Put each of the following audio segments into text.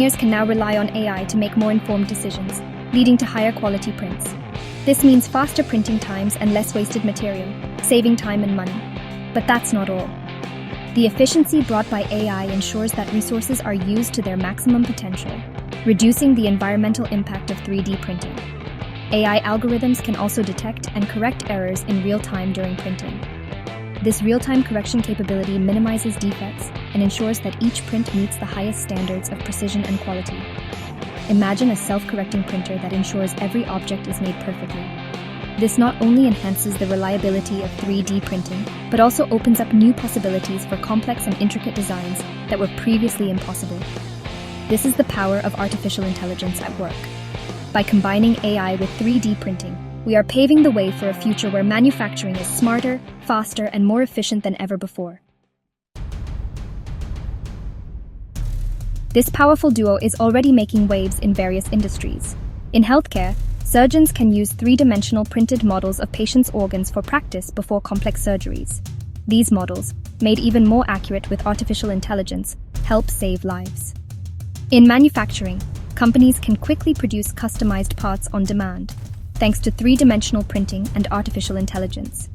Engineers can now rely on AI to make more informed decisions, leading to higher quality prints. This means faster printing times and less wasted material, saving time and money. But that's not all. The efficiency brought by AI ensures that resources are used to their maximum potential, reducing the environmental impact of 3D printing. AI algorithms can also detect and correct errors in real time during printing. This real-time correction capability minimizes defects and ensures that each print meets the highest standards of precision and quality. Imagine a self-correcting printer that ensures every object is made perfectly. This not only enhances the reliability of 3D printing, but also opens up new possibilities for complex and intricate designs that were previously impossible. This is the power of artificial intelligence at work. By combining AI with 3D printing, we are paving the way for a future where manufacturing is smarter, faster, and more efficient than ever before. This powerful duo is already making waves in various industries. In healthcare, surgeons can use three-dimensional printed models of patients' organs for practice before complex surgeries. These models, made even more accurate with artificial intelligence, help save lives. In manufacturing, companies can quickly produce customized parts on demand, thanks to three-dimensional printing and artificial intelligence.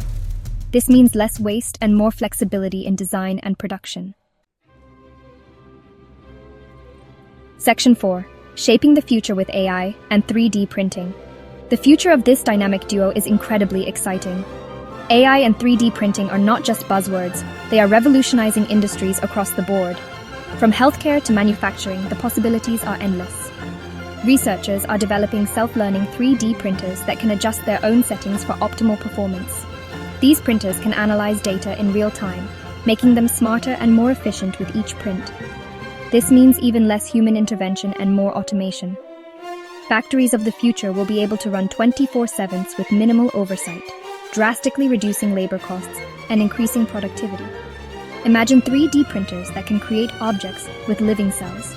This means less waste and more flexibility in design and production. Section 4. Shaping the future with AI and 3D printing. The future of this dynamic duo is incredibly exciting. AI and 3D printing are not just buzzwords, they are revolutionizing industries across the board. From healthcare to manufacturing, the possibilities are endless. Researchers are developing self-learning 3D printers that can adjust their own settings for optimal performance. These printers can analyze data in real time, making them smarter and more efficient with each print. This means even less human intervention and more automation. Factories of the future will be able to run 24/7 with minimal oversight, drastically reducing labor costs and increasing productivity. Imagine 3D printers that can create objects with living cells,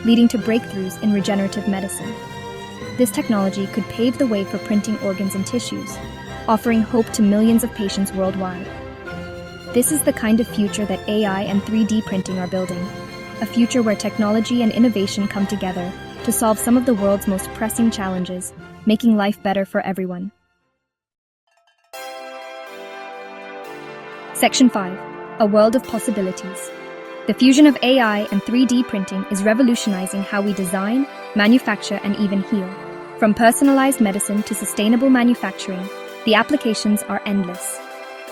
leading to breakthroughs in regenerative medicine. This technology could pave the way for printing organs and tissues, offering hope to millions of patients worldwide. This is the kind of future that AI and 3D printing are building, a future where technology and innovation come together to solve some of the world's most pressing challenges, making life better for everyone. Section 5. A world of possibilities. The fusion of AI and 3D printing is revolutionizing how we design, manufacture, and even heal. From personalized medicine to sustainable manufacturing, the applications are endless.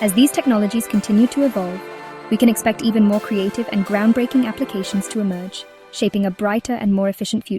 As these technologies continue to evolve, we can expect even more creative and groundbreaking applications to emerge, shaping a brighter and more efficient future.